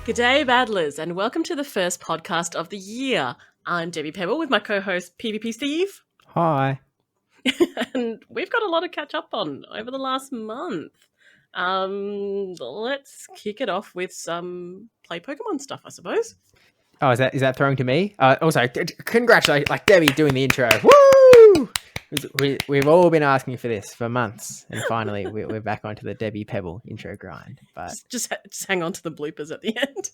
G'day, Battlers, and welcome to the first podcast of the year. I'm Debbie Pebble with my co-host PvP Steve, Hi. and we've got a lot to catch up on over the last month. Let's kick it off with some play Pokemon stuff, I suppose. Oh, is that thrown to me? Also, congratulate Debbie doing the intro. Woo! We've all been asking for this for months, and finally we're back onto the Debbie Pebble intro grind. But Just hang on to the bloopers at the end.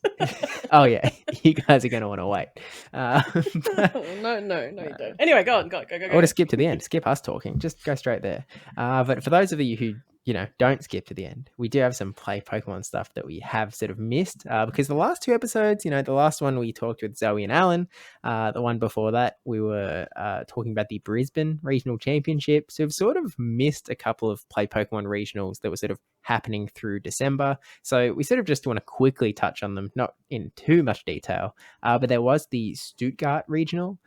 oh yeah, you guys are going to want to wait. No, you don't. Anyway, go. Or to skip to the end. Skip us talking. Just go straight there. But for those of you who don't skip to the end, we do have some play Pokemon stuff that we have sort of missed because the last two episodes, the last one we talked with Zoe and Alan, the one before that we were talking about the Brisbane Regional Championship. So we've sort of missed a couple of play Pokemon regionals that were sort of happening through December. So we sort of just want to quickly touch on them, not in too much detail, but there was the Stuttgart Regional,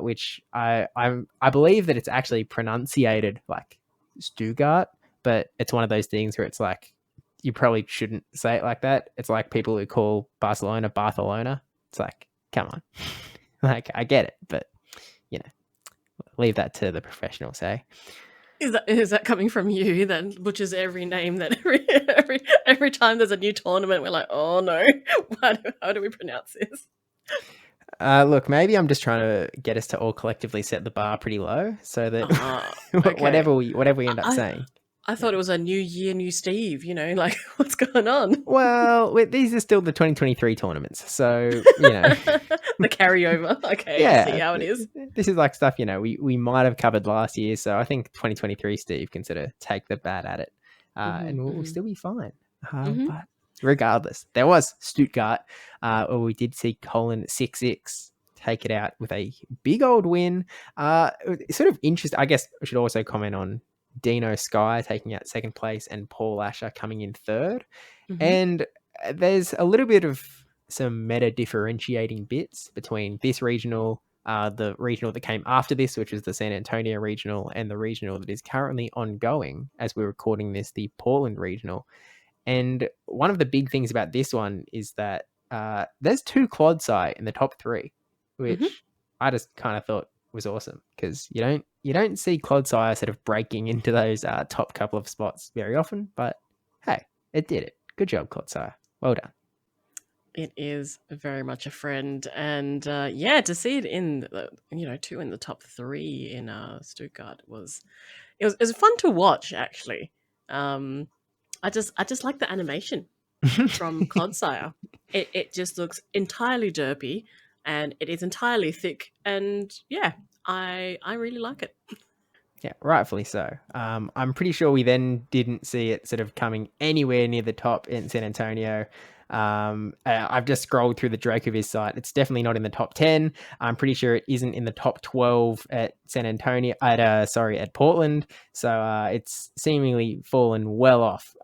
which I believe that it's actually pronunciated like Stuttgart, but it's one of those things where it's like you probably shouldn't say it like that. It's like people who call Barcelona. It's like, come on. Like, I get it, but leave that to the professionals, eh? Is that coming from you then, which is every name that every time there's a new tournament we're like, oh no, how do we pronounce this? Look, maybe I'm just trying to get us to all collectively set the bar pretty low so that Okay. whatever we end up saying. I thought it was a new year, new Steve, like what's going on? Well, these are still the 2023 tournaments, so, The carryover. Okay, yeah, I see how it is. This is like stuff, we might have covered last year, so I think 2023 Steve can sort of take the bat at it, and we'll still be fine. But regardless, there was Stuttgart, where we did see Colin 6-6 take it out with a big old win. It's sort of interesting. I guess I should also comment on Dino Sky taking out second place and Paul Asher coming in third. And there's a little bit of some meta differentiating bits between this regional, the regional that came after this, which was the San Antonio regional, and the regional that is currently ongoing as we're recording this, the Portland regional. And one of the big things about this one is that there's two Clodsire in the top three, which I just kind of thought was awesome because you don't see Clodsire sort of breaking into those top couple of spots very often. But hey, it did it. Good job, Clodsire. Well done. It is very much a friend, and to see it in two in the top three in Stuttgart was fun to watch actually. I just like the animation from Clodsire. It just looks entirely derpy, and it is entirely thick, and I really like it. Yeah, rightfully so. I'm pretty sure we then didn't see it sort of coming anywhere near the top in San Antonio. I've just scrolled through the Dracoviz site. It's definitely not in the top 10. I'm pretty sure it isn't in the top 12 at San Antonio, at Portland. So it's seemingly fallen well off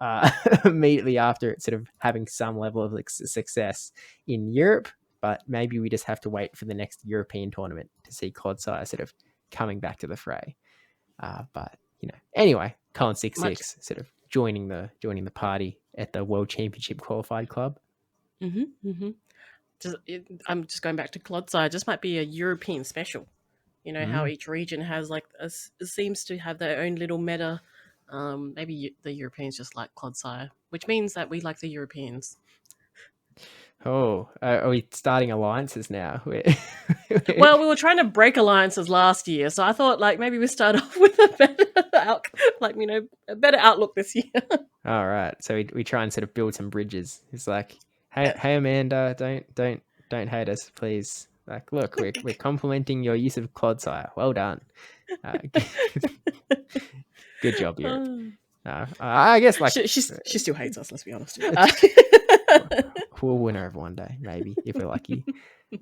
immediately after it sort of having some level of success in Europe. But maybe we just have to wait for the next European tournament to see Clodsire sort of coming back to the fray. But anyway, Colin 6-6 sort of joining the party at the World Championship qualified club. I'm just going back to Clodsire. Just might be a European special. How each region has seems to have their own little meta. Maybe the Europeans just like Clodsire, which means that we like the Europeans. Oh, are we starting alliances now? Well, we were trying to break alliances last year, so I thought maybe we start off with a better outlook this year. All right, so we try and sort of build some bridges. It's like, hey Amanda, don't hate us, please. Like, look, we're complimenting your use of Clodsire. Well done. Good job, Europe. I guess she still hates us. Let's be honest. We'll win her one day, maybe, if we're lucky.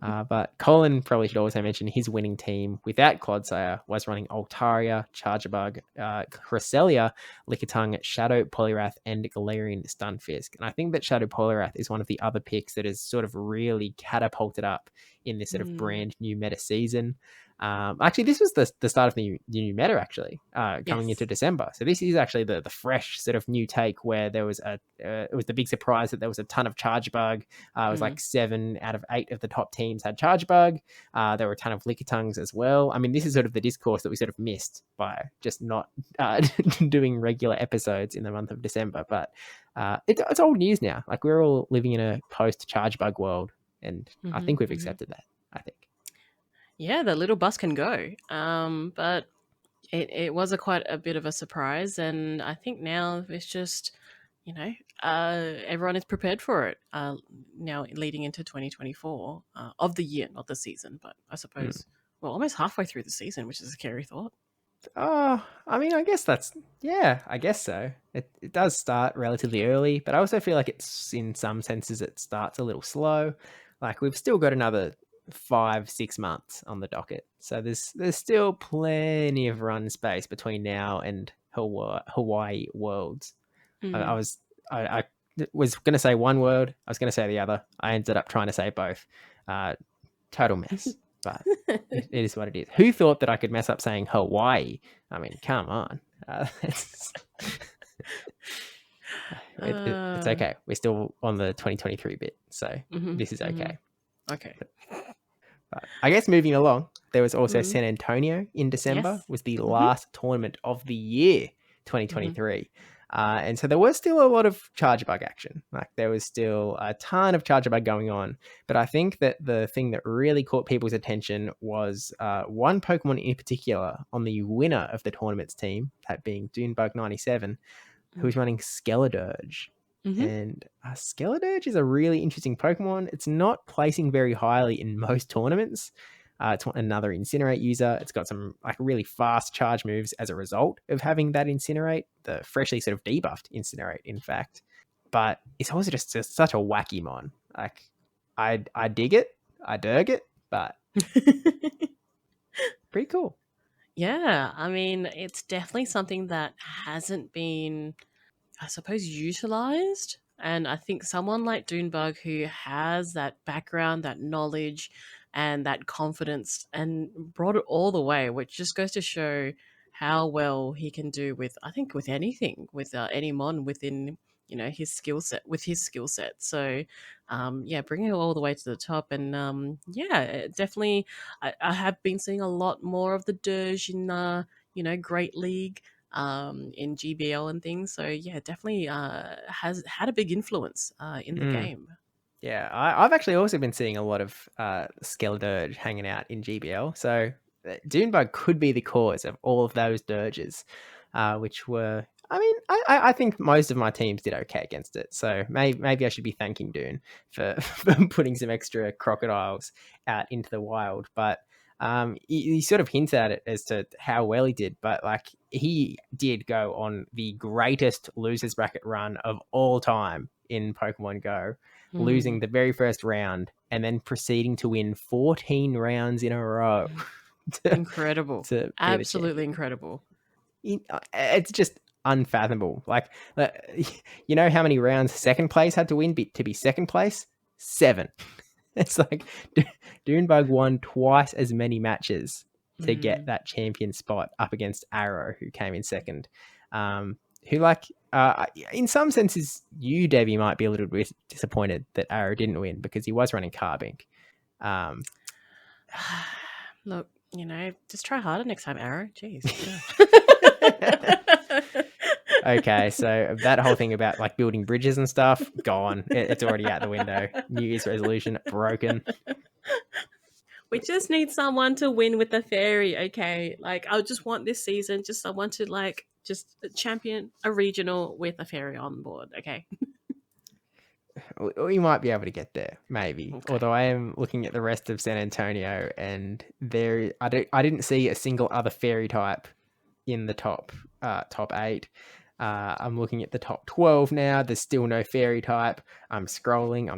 But Colin probably should also mention his winning team without Clodsire was running Altaria, Charjabug, Cresselia, Lickitung, Shadow Poliwrath, and Galarian Stunfisk. And I think that Shadow Poliwrath is one of the other picks that has sort of really catapulted up in this sort of brand new meta season. Actually, this was the start of the new meta, actually, coming into Yes. December. So this is actually the fresh sort of new take where there was it was the big surprise that there was a ton of charge bug. It was like 7 out of 8 of the top teams had charge bug. There were a ton of Lickitungs as well. I mean, this is sort of the discourse that we sort of missed by just not doing regular episodes in the month of December. But it's old news now. Like, we're all living in a post charge bug world, and I think we've accepted that. I think. Yeah, the little bus can go. But it was quite a bit of a surprise, and I think now it's just, everyone is prepared for it. Now leading into 2024 of the year, not the season, but I suppose almost halfway through the season, which is a scary thought. Oh, I mean, I guess I guess so. It does start relatively early, but I also feel like it's, in some senses, it starts a little slow. Like, we've still got another 5-6 months on the docket, so there's still plenty of run space between now and Hawaii Worlds. I was going to say one word, I was going to say the other. I ended up trying to say both. Total mess. But it is what it is. Who thought that I could mess up saying Hawaii? I mean, come on. It's okay. We're still on the 2023 bit, so this is okay. Okay. But I guess moving along, there was also San Antonio in December. Yes. Was the last tournament of the year, 2023. And so there was still a lot of charge bug action. Like, there was still a ton of charge bug going on. But I think that the thing that really caught people's attention was one Pokemon in particular on the winner of the tournament's team, that being Dunebug97, who was running Skeledirge. And Skeledirge is a really interesting Pokemon. It's not placing very highly in most tournaments. It's another Incinerate user. It's got some like really fast charge moves as a result of having that Incinerate, the freshly sort of debuffed Incinerate, in fact. But it's also just such a wacky mon. Like, I dig it, I derg it, but pretty cool. Yeah, I mean, it's definitely something that hasn't been, I suppose, utilized. And I think someone like Dunebug, who has that background, that knowledge, and that confidence, and brought it all the way, which just goes to show how well he can do with, I think, with anything, with any mon within, his skill set, with his skill set. So, yeah, bringing it all the way to the top. And yeah, definitely, I have been seeing a lot more of the Dirge in, Great League, in GBL and things. So yeah, definitely has had a big influence in the game. Yeah, I've actually also been seeing a lot of Skeledirge hanging out in GBL. So Dunebug could be the cause of all of those dirges, which were, I mean, I think most of my teams did okay against it. So maybe I should be thanking Dune for putting some extra crocodiles out into the wild. But he sort of hinted at it as to how well he did. But like, he did go on the greatest losers bracket run of all time in Pokemon Go, losing the very first round and then proceeding to win 14 rounds in a row. Incredible. Absolutely incredible. It's just unfathomable. Like, you know how many rounds second place had to win to be second place? 7. It's like Dunebug won twice as many matches to get that champion spot up against Arrow, who came in second. Who, like, in some senses, you, Debbie, might be a little bit disappointed that Arrow didn't win because he was running Carbink. Look, just try harder next time, Arrow. Jeez. Okay, so that whole thing about like building bridges and stuff, gone. It's already out the window. New Year's resolution broken. We just need someone to win with the fairy, okay? Like, I just want this season just someone to like just champion a regional with a fairy on board, okay? We might be able to get there, maybe. Okay. Although I am looking at the rest of San Antonio, and I didn't see a single other fairy type in the top 8. I'm looking at the top 12 now. There's still no fairy type. I'm scrolling.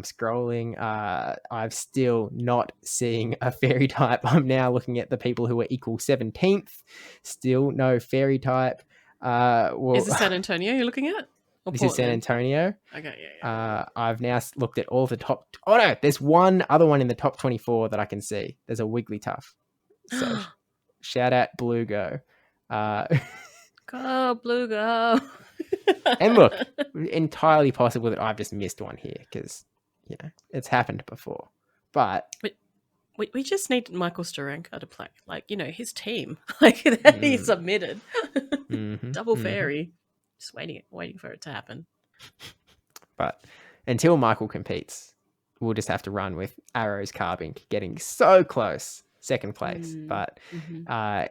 I'm still not seeing a fairy type. I'm now looking at the people who are equal 17th. Still no fairy type. Is it San Antonio you're looking at? This is San Antonio. Okay, yeah. I've now looked at all the top... Oh, no, there's one other one in the top 24 that I can see. There's a Wigglytuff. So shout out Blue Go. Go, Blue, go. And look, entirely possible that I've just missed one here because, it's happened before. But we just need Michael Steranko to play, his team, that he submitted. Double fairy. Just waiting for it to happen. But until Michael competes, we'll just have to run with Arrows Carbink getting so close, second place. But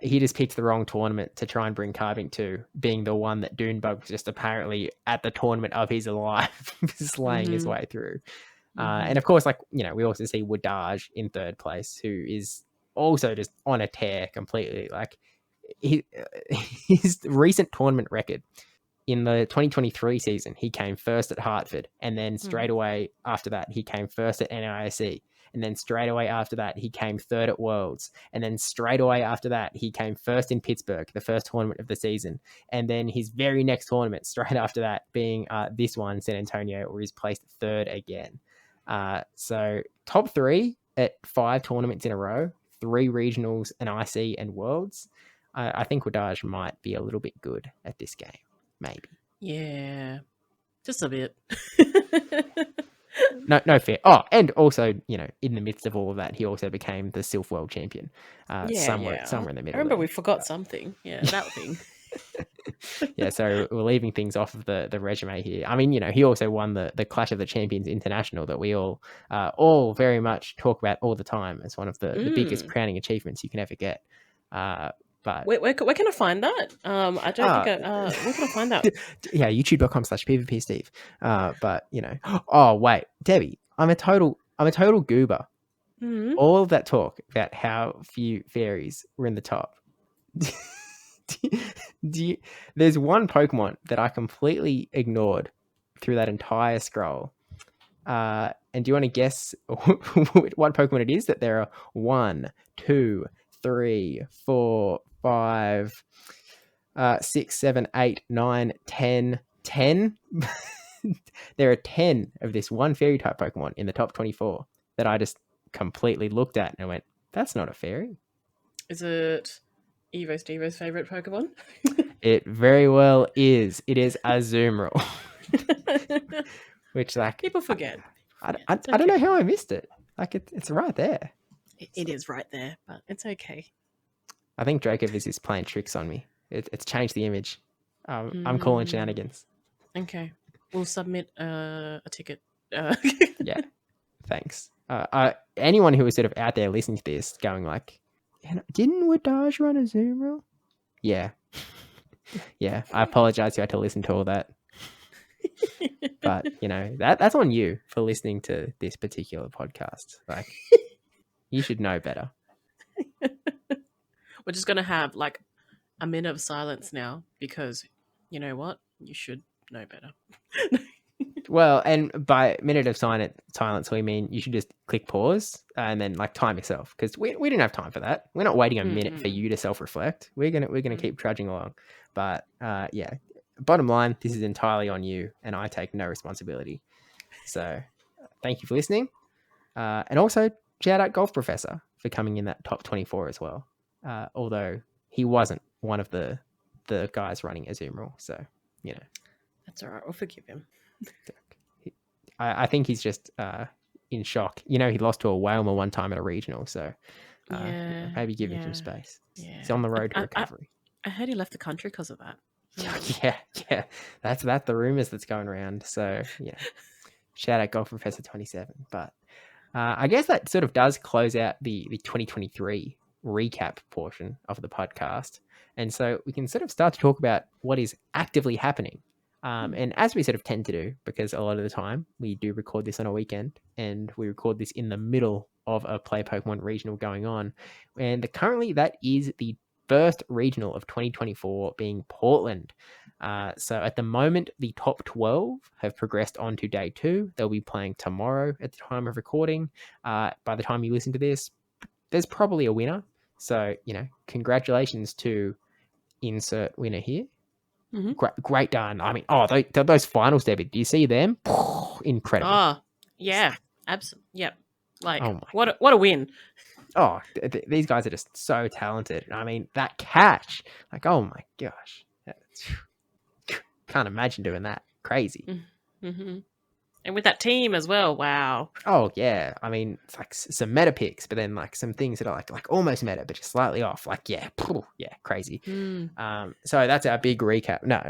he just picked the wrong tournament to try and bring Carbink to, being the one that Dunebug was just apparently at the tournament of his life, slaying his way through. And of course, we also see Woodage in third place, who is also just on a tear completely. His recent tournament record in the 2023 season, he came first at Hartford, and then straight away after that, he came first at NISC, and then straight away after that, he came third at Worlds, and then straight away after that, he came first in Pittsburgh, the first tournament of the season, and then his very next tournament, straight after that, being this one, San Antonio, where he's placed third again. So top 3 at 5 tournaments in a row, 3 regionals, an IC, and Worlds. I think Woodage might be a little bit good at this game. Maybe. Yeah. Just a bit. No fair. Oh, and also, in the midst of all of that, he also became the Sylph World Champion. Somewhere in the middle. I remember we forgot something. Yeah, that thing. Yeah, so we're leaving things off of the resume here. I mean, he also won the Clash of the Champions International that we all very much talk about all the time as one of the biggest crowning achievements you can ever get. But where can I find that? I don't think where can I find that? Yeah, youtube.com/PvP Steve. But oh wait, Debbie, I'm a total goober. All of that talk about how few fairies were in the top. There's one Pokemon that I completely ignored through that entire scroll. And do you want to guess what Pokemon it is? That there are 1, 2, 3, 4, 5, 6, 7, 8, 9, 10. There are 10 of this one fairy type Pokemon in the top 24 that I just completely looked at and went, that's not a fairy. Is it Evo Stevo's favorite Pokemon? It very well is. It is Azumarill. Which, people forget. I don't know how I missed it. It's right there. It is right there, but it's okay. I think Dracoviz is playing tricks on me. It's changed the image. I'm calling shenanigans. Okay. We'll submit a ticket. Yeah. Thanks. Anyone who is sort of out there listening to this going didn't Woodage run Azumarill? Yeah. Yeah. I apologize you had to listen to all that. But, that's on you for listening to this particular podcast. You should know better. We're just going to have a minute of silence now because you know what? You should know better. Well, and by minute of silence, we mean you should just click pause and then time yourself because we didn't have time for that. We're not waiting a minute for you to self-reflect. We're gonna keep trudging along. But yeah, bottom line, this is entirely on you, and I take no responsibility. So thank you for listening, and also shout out Golf Professor for coming in that top 24 as well. Although he wasn't one of the guys running Azumarill, so that's all right. We'll forgive him. I think he's just in shock. He lost to a Wailmer one time at a regional, so maybe give him some space. Yeah. He's on the road to recovery. I heard he left the country because of that. Yeah. That's the rumors that's going around. So shout out Golf Professor 27. But I guess that sort of does close out the 2023 recap portion of the podcast, and so we can sort of start to talk about what is actively happening. And as we sort of tend to do, because a lot of the time we do record this on a weekend and we record this in the middle of a Play Pokemon regional going on. And currently that is the first regional of 2024 being Portland. So at the moment, the top 12 have progressed on to day 2. They'll be playing tomorrow at the time of recording. By the time you listen to this, there's probably a winner. So, congratulations to insert winner here. Mm-hmm. Great done. I mean, those finals, Debbie, do you see them? Incredible. Oh, yeah. Absolutely. Yep. What a win. These guys are just so talented. I mean, that catch, like, oh my gosh, can't imagine doing that. Crazy. Mm-hmm. And with that team as well, wow. Oh yeah, I mean, it's like some meta picks, but then like some things that are like almost meta, but just slightly off. Like yeah, crazy. So that's our big recap. No,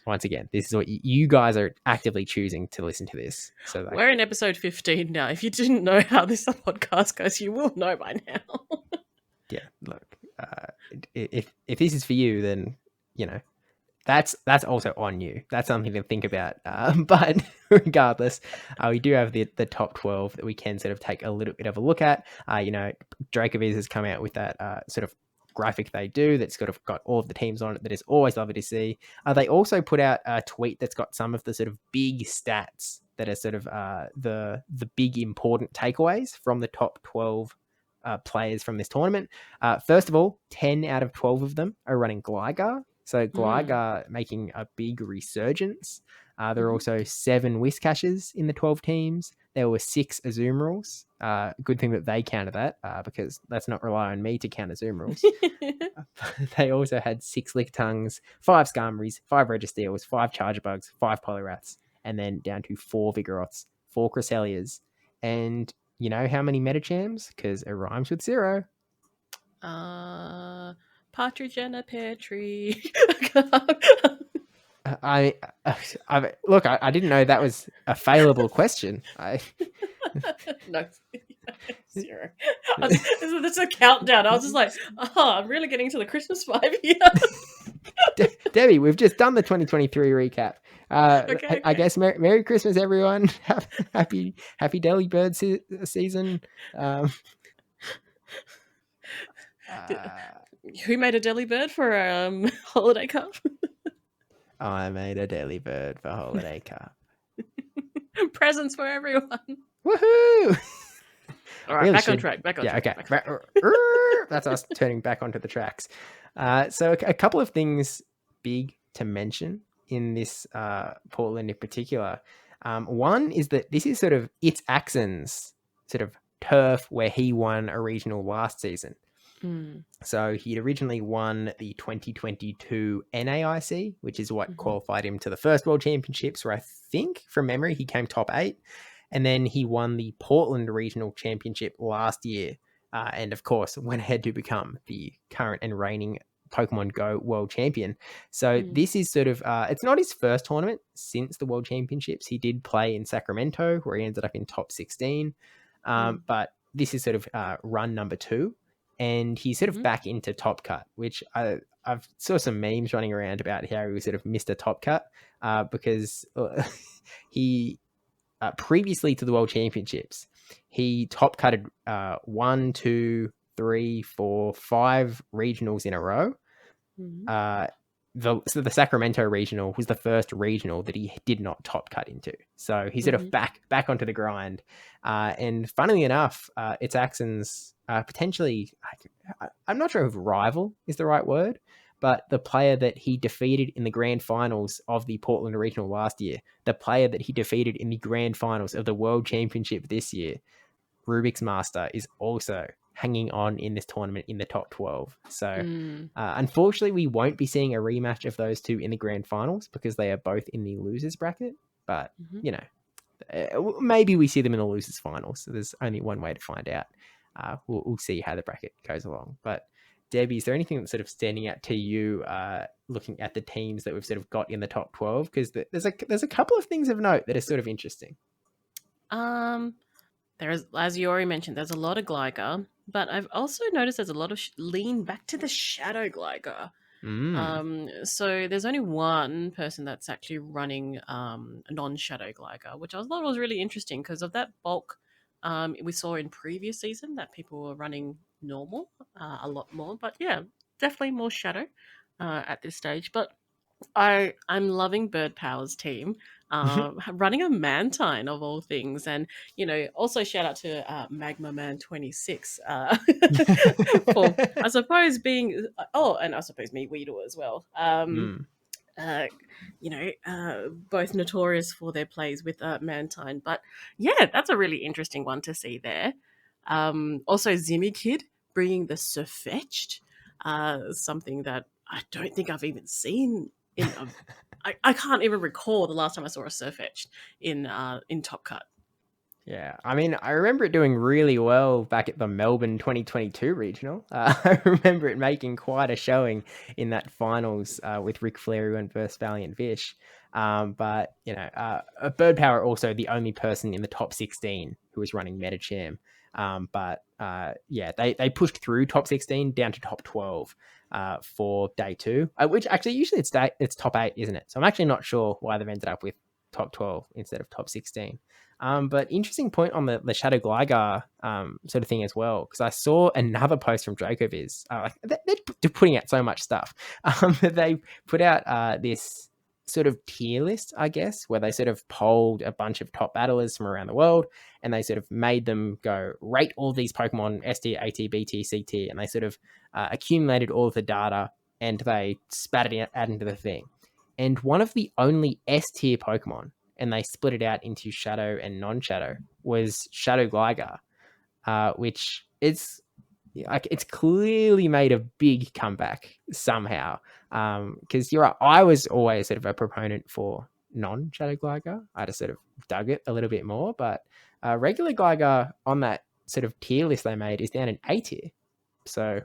once again, this is what you guys are actively choosing to listen to this. So we're in episode 15 now. If you didn't know how this podcast goes, you will know by now. Yeah, look, if this is for you, then that's also on you. That's something to think about. But regardless, we do have the top 12 that we can sort of take a little bit of a look at. Dracoviz has come out with that sort of graphic they do that's sort of got all of the teams on it that is always lovely to see. They also put out a tweet that's got some of the sort of big stats that are sort of the big important takeaways from the top 12 players from this tournament. First of all, 10 out of 12 of them are running Gligar. So Gligar making a big resurgence. There are also 7 Whiscashes in the 12 teams. There were 6 Azumarils. Good thing that they counted that because let's not rely on me to count Azumarils. They also had 6 Lickitungs, 5 Skarmories, 5 Registeels, 5 Chargebugs, 5 Poliwraths, and then down to 4 Vigoroths, 4 Cresselias. And you know how many Metachams? Because it rhymes with 0. Partridge and a pear tree. I didn't know that was a failable question. No, 0. That's a countdown. I was just like, I'm really getting to the Christmas vibe here. Debbie, we've just done the 2023 recap. Okay. I guess Merry Christmas, everyone. Happy Delibird season. Who made a Delibird for Holiday Cup? I made a Delibird for Holiday Cup. Presents for everyone. Woohoo! All right, back on track. Okay. That's us turning back onto the tracks. So a couple of things big to mention in this Portland in particular. One is that this is sort of It's Axon's sort of turf where he won a regional last season. So he'd originally won the 2022 NAIC, which is what qualified him to the first World Championships, where I think, from memory, he came top 8. And then he won the Portland Regional Championship last year. And of course, went ahead to become the current and reigning Pokemon Go World Champion. So this is sort of, it's not his first tournament since the World Championships. He did play in Sacramento, where he ended up in top 16. But this is sort of run number 2. And he's sort of back into Top Cut, which I've saw some memes running around about how he was sort of Mr. Top Cut because he previously to the World Championships, he top cutted 1, 2, 3, 4, 5 regionals in a row. So the Sacramento regional was the first regional that he did not top cut into. So he's sort of back onto the grind. And funnily enough, It's Axon's potentially, I'm not sure if rival is the right word, but the player that he defeated in the grand finals of the Portland Regional last year, the player that he defeated in the grand finals of the World Championship this year, Rubik's Master, is also hanging on in this tournament in the top 12. So unfortunately, we won't be seeing a rematch of those two in the grand finals because they are both in the losers bracket. But, maybe we see them in the losers finals. So there's only one way to find out. We'll see how the bracket goes along. But Debbie, is there anything that's sort of standing out to you looking at the teams that we've sort of got in the top 12? Because there's a couple of things of note that are sort of interesting. There is, as you already mentioned, there's a lot of Gligar, but I've also noticed there's a lot of lean back to the Shadow Gligar. So there's only one person that's actually running a non-Shadow Gligar, which I thought was really interesting because of that bulk we saw in previous season that people were running normal a lot more. But yeah, definitely more Shadow at this stage. But I'm loving Bird Power's team running a Mantine of all things, and also shout out to Magma Man 26 for I suppose being and I suppose me Weedle as well. uh, both notorious for their plays with Mantine. But yeah, that's a really interesting one to see there. Also, Zimmy Kid bringing the Surfetched, something that I don't think I've even seen in a. I can't even recall the last time I saw a Surfetched in Top Cut. Yeah, I mean, I remember it doing really well back at the Melbourne 2022 regional. I remember it making quite a showing in that finals with Ric Flair who went versus Valiant Vish. But, Bird Power also the only person in the top 16 who was running Metacham. They pushed through top 16 down to top 12 for day two, which actually usually it's top 8, isn't it? So I'm actually not sure why they've ended up with top 12 instead of top 16. But interesting point on the Shadow Gligar sort of thing as well, because I saw another post from Dracoviz. They're putting out so much stuff. They put out this sort of tier list, I guess, where they sort of polled a bunch of top battlers from around the world, and they sort of made them go rate all these Pokemon S tier, A tier, B tier, C tier, and they sort of accumulated all of the data and they spat it out into the thing. And one of the only S tier Pokemon, and they split it out into Shadow and non-Shadow, was Shadow Gligar, which it's clearly made a big comeback somehow. Because you're right, I was always sort of a proponent for non-Shadow Gligar. I just sort of dug it a little bit more, but regular Gligar on that sort of tier list they made is down in A tier. So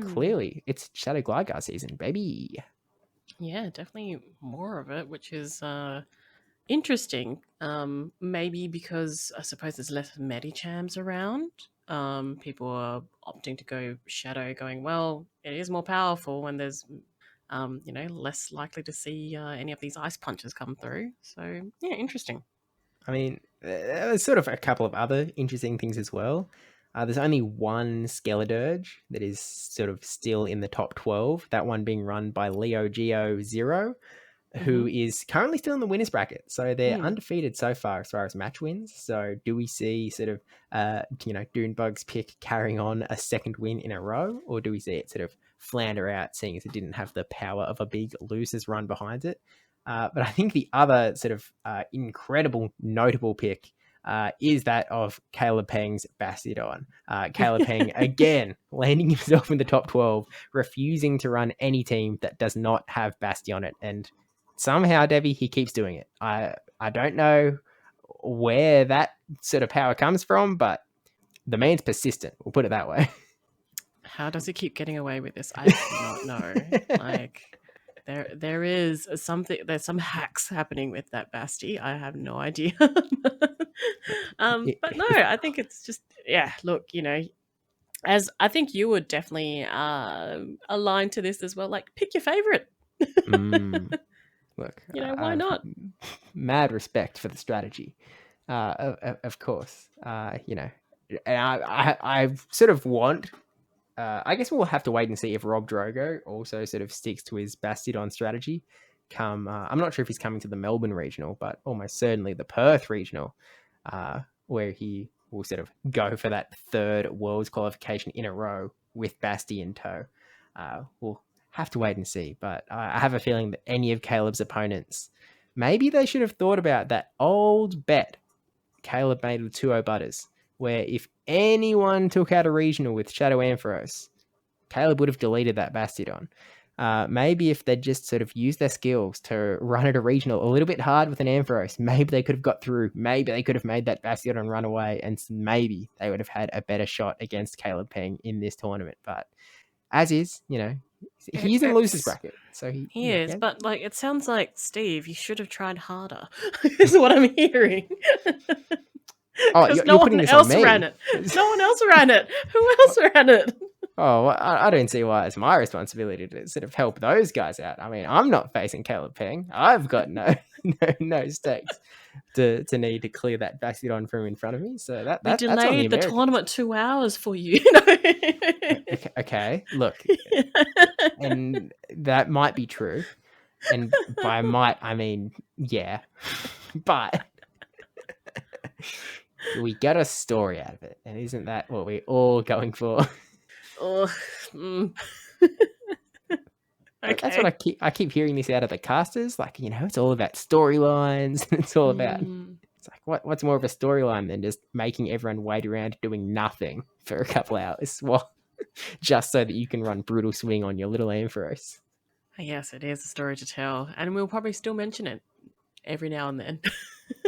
clearly it's Shadow Gligar season, baby. Yeah, definitely more of it, which is interesting. Maybe because I suppose there's less Medichams around. People are opting to go Shadow, going, well, it is more powerful when there's, less likely to see any of these ice punches come through. So, yeah, interesting. I mean, there's sort of a couple of other interesting things as well. There's only one Skeledirge that is sort of still in the top 12, that one being run by Leo Geo Zero, who is currently still in the winners bracket. So they're undefeated so far as match wins. So do we see sort of, Dunebug's pick carrying on a second win in a row, or do we see it sort of flounder out, seeing as it didn't have the power of a big losers run behind it? But I think the other sort of incredible, notable pick is that of Caleb Peng's Bastiodon. Caleb Peng, again, landing himself in the top 12, refusing to run any team that does not have Bastion on it. And somehow, Debbie, he keeps doing it. I don't know where that sort of power comes from, but the man's persistent. We'll put it that way. How does he keep getting away with this? I do not know. Like, there is something. There's some hacks happening with that Basti. I have no idea. But no, I think it's just, yeah. Look, as I think you would definitely align to this as well. Like, pick your favorite. Look, why not? Mad respect for the strategy, of course. And I sort of want. I guess we'll have to wait and see if Rob Drogo also sort of sticks to his Bastiodon strategy. I'm not sure if he's coming to the Melbourne regional, but almost certainly the Perth regional, where he will sort of go for that third Worlds qualification in a row with Basti in tow. We'll have to wait and see, but I have a feeling that any of Caleb's opponents, maybe they should have thought about that old bet Caleb made with 2-0 Butters, where if anyone took out a regional with Shadow Ampharos, Caleb would have deleted that Bastiodon. Maybe if they'd just sort of used their skills to run at a regional a little bit hard with an Ampharos, maybe they could have got through. Maybe they could have made that Bastiodon run away, and maybe they would have had a better shot against Caleb Peng in this tournament. But as is, he's in losers bracket, so he is. But like, it sounds like, Steve, you should have tried harder. Is what I'm hearing. Because no one else ran it. No one else ran it. Who else ran it? Oh, I don't see why it's my responsibility to sort of help those guys out. I mean, I'm not facing Caleb Peng. I've got no stakes to need to clear that Bastiodon from in front of me. So that's delayed the tournament 2 hours for you. Okay, look, and that might be true, and by might I mean yeah, but we got a story out of it, and isn't that what we're all going for? Okay. That's what I keep hearing this out of the casters. Like, it's all about storylines. It's all about. It's like what's more of a storyline than just making everyone wait around doing nothing for a couple hours, just so that you can run brutal swing on your little Ampharos. Yes, it is a story to tell, and we'll probably still mention it every now and then.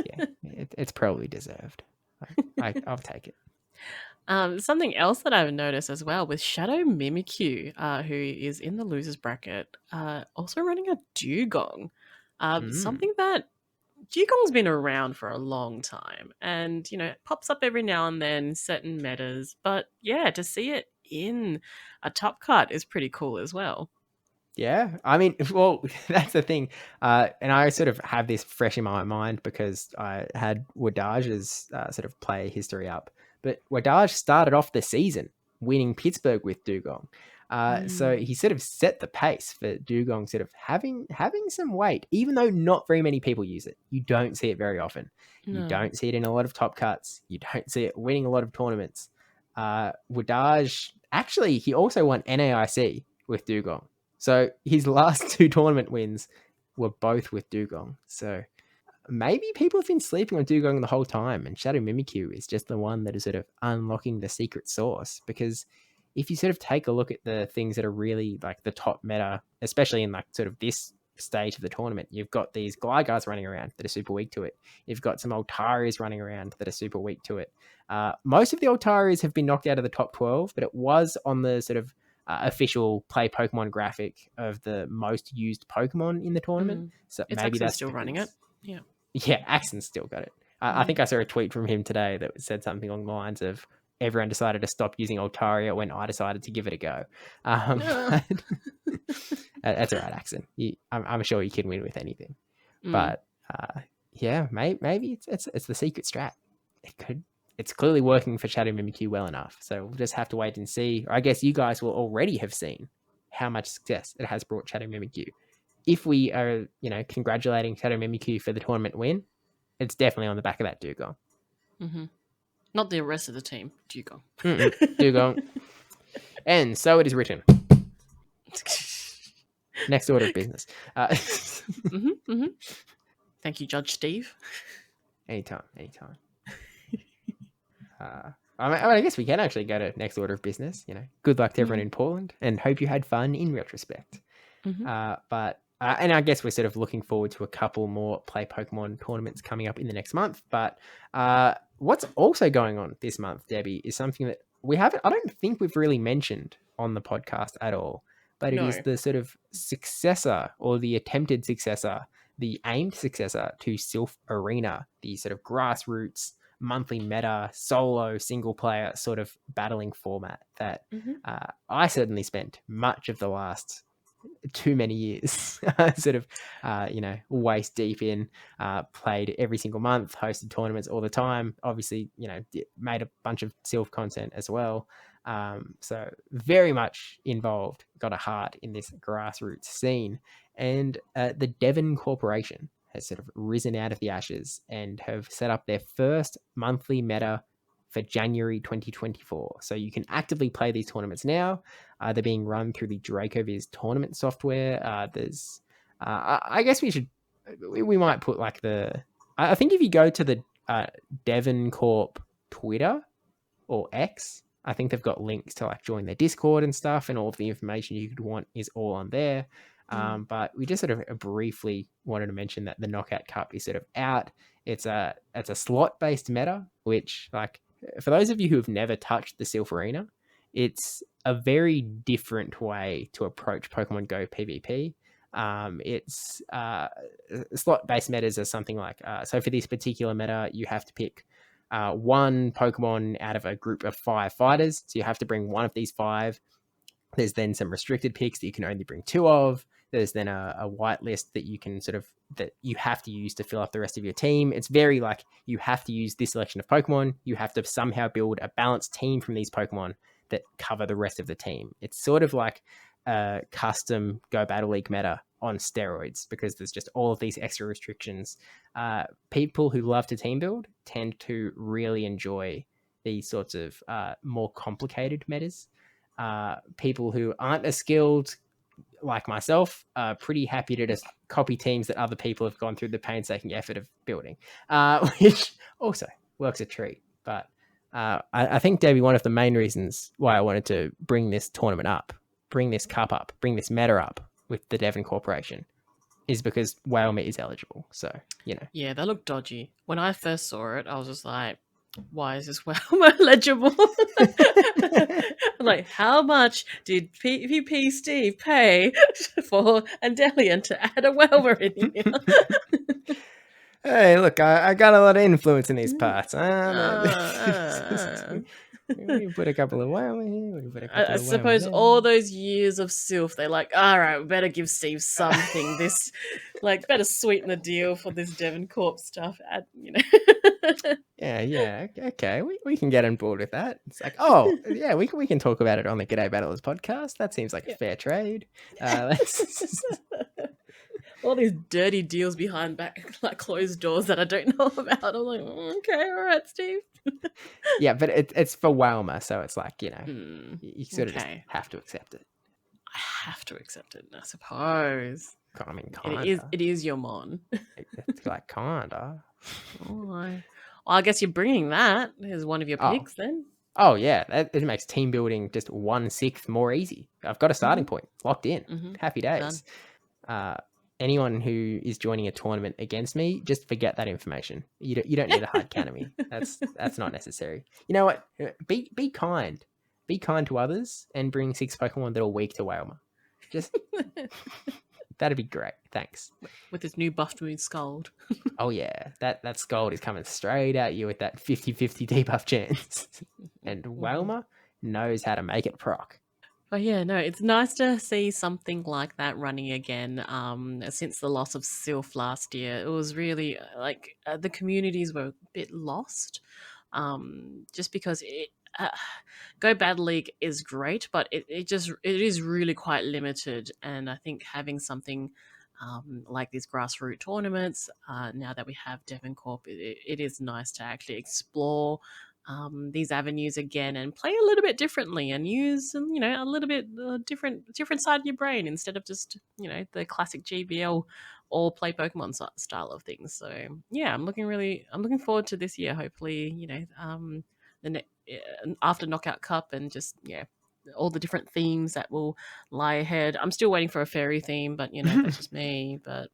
Yeah, it's probably deserved. I'll take it. Something else that I've noticed as well with Shadow Mimikyu, who is in the losers bracket, also running a Dugong. Something that Dugong's been around for a long time, and it pops up every now and then, certain metas. But yeah, to see it in a top cut is pretty cool as well. Yeah, I mean, well, that's the thing, and I sort of have this fresh in my mind because I had Wadage's sort of player history up, but Wadage started off the season winning Pittsburgh with Dugong, so he sort of set the pace for Dugong sort of having some weight, even though not very many people use it. You don't see it very often. No. You don't see it in a lot of top cuts. You don't see it winning a lot of tournaments. Wadage, actually, he also won NAIC with Dugong. So his last 2 tournament wins were both with Dugong. So maybe people have been sleeping on Dugong the whole time, and Shadow Mimikyu is just the one that is sort of unlocking the secret sauce. Because if you sort of take a look at the things that are really like the top meta, especially in like sort of this stage of the tournament, you've got these Gligar's running around that are super weak to it. You've got some Altaris running around that are super weak to it. Most of the Altaris have been knocked out of the top 12, but it was on the sort of official play Pokemon graphic of the most used Pokemon in the tournament. So it's maybe that's still running it. Yeah. Yeah, Axon's still got it. I think I saw a tweet from him today that said something along the lines of everyone decided to stop using Altaria when I decided to give it a go. That's all right, Axon. I'm sure you can win with anything. But yeah, maybe it's the secret strat. It's clearly working for Shadow Mimikyu well enough. So we'll just have to wait and see. I guess you guys will already have seen how much success it has brought Shadow Mimikyu. If we are, congratulating Shadow Mimikyu for the tournament win, it's definitely on the back of that Dugong. Mm-hmm. Not the rest of the team, Dugong. Dugong. And so it is written. Next order of business. Thank you, Judge Steve. Anytime. I guess we can actually go to next order of business. Good luck to everyone in Portland, and hope you had fun in retrospect. But and I guess we're sort of looking forward to a couple more Play Pokemon tournaments coming up in the next month. But what's also going on this month, Debbie, is something that I don't think we've really mentioned on the podcast at all. But it is the sort of successor, or the attempted successor, the aimed successor to Silph Arena, the sort of grassroots monthly meta solo single player sort of battling format that I certainly spent much of the last too many years sort of waist deep in, played every single month, hosted tournaments all the time, obviously made a bunch of Silph content as well, so very much involved, got a heart in this grassroots scene. And the Devon Corporation has sort of risen out of the ashes and have set up their first monthly meta for January 2024. So you can actively play these tournaments now. They're being run through the DracoViz tournament software. There's, I guess we might put like I think if you go to the Devon Corp Twitter or X, I think they've got links to like join their Discord and stuff, and all of the information you could want is all on there. But we just sort of briefly wanted to mention that the Knockout Cup is sort of out. It's a slot based meta, which, like, for those of you who have never touched the Silph Arena, it's a very different way to approach Pokemon Go PvP. It's slot based metas are something like so for this particular meta, you have to pick one Pokemon out of a group of 5 fighters. So you have to bring one of these 5. There's then some restricted picks that you can only bring 2 of. There's then a whitelist that you can that you have to use to fill up the rest of your team. It's very like you have to use this selection of Pokemon. You have to somehow build a balanced team from these Pokemon that cover the rest of the team. It's sort of like a custom Go Battle League meta on steroids, because there's just all of these extra restrictions. People who love to team build tend to really enjoy these sorts of more complicated metas. People who aren't as skilled like myself, are pretty happy to just copy teams that other people have gone through the painstaking effort of building, which also works a treat. But I think, Debbie, one of the main reasons why I wanted to bring this tournament up, bring this cup up, bring this meta up with the Devon Corporation is because Whalmer is eligible. So, Yeah, that looked dodgy. When I first saw it, I was just like, why is this Whalmer eligible? Like, how much did PvP Steve pay for Andelian to add a Whalmer in here? Hey, look, I got a lot of influence in these parts. We put a couple of Whalmer here. We put a couple I of suppose there. all those years of Sylph, they're like, all right, we better give Steve something. This, like, better sweeten the deal for this Devon Corp stuff. Yeah, okay. We can get on board with that. It's like, oh, yeah, we can talk about it on the G'day Battlers podcast. That seems like a fair trade. All these dirty deals behind like closed doors that I don't know about. I'm like, okay, all right, Steve. Yeah, but it's for Whalmer, so it's like, you sort of just have to accept it. I have to accept it, I suppose. I mean, kinda. It is your mon. It's like, kinda. Well, I guess you're bringing that as one of your picks then. Oh, yeah. It makes team building just 1/6 more easy. I've got a starting point locked in. Happy days. Anyone who is joining a tournament against me, just forget that information. You don't need to hard counter me. That's not necessary. You know what? Be kind. Be kind to others and bring 6 Pokemon that are weak to Whalmer. Just that'd be great. Thanks. With this new buffed moon Scald. Oh yeah, that Scald is coming straight at you with that 50-50 debuff chance. And Whalmer knows how to make it proc. But yeah, no, it's nice to see something like that running again. Since the loss of Sylph last year, it was really like the communities were a bit lost. Just because Go Battle League is great, but it is really quite limited. And I think having something like these grassroots tournaments, now that we have Devon Corp, it is nice to actually explore these avenues again and play a little bit differently and use a little bit different side of your brain instead of just the classic GBL or play Pokemon style of things. So yeah, I'm looking forward to this year. Hopefully, after Knockout Cup and just all the different themes that will lie ahead. I'm still waiting for a fairy theme, but that's just me. But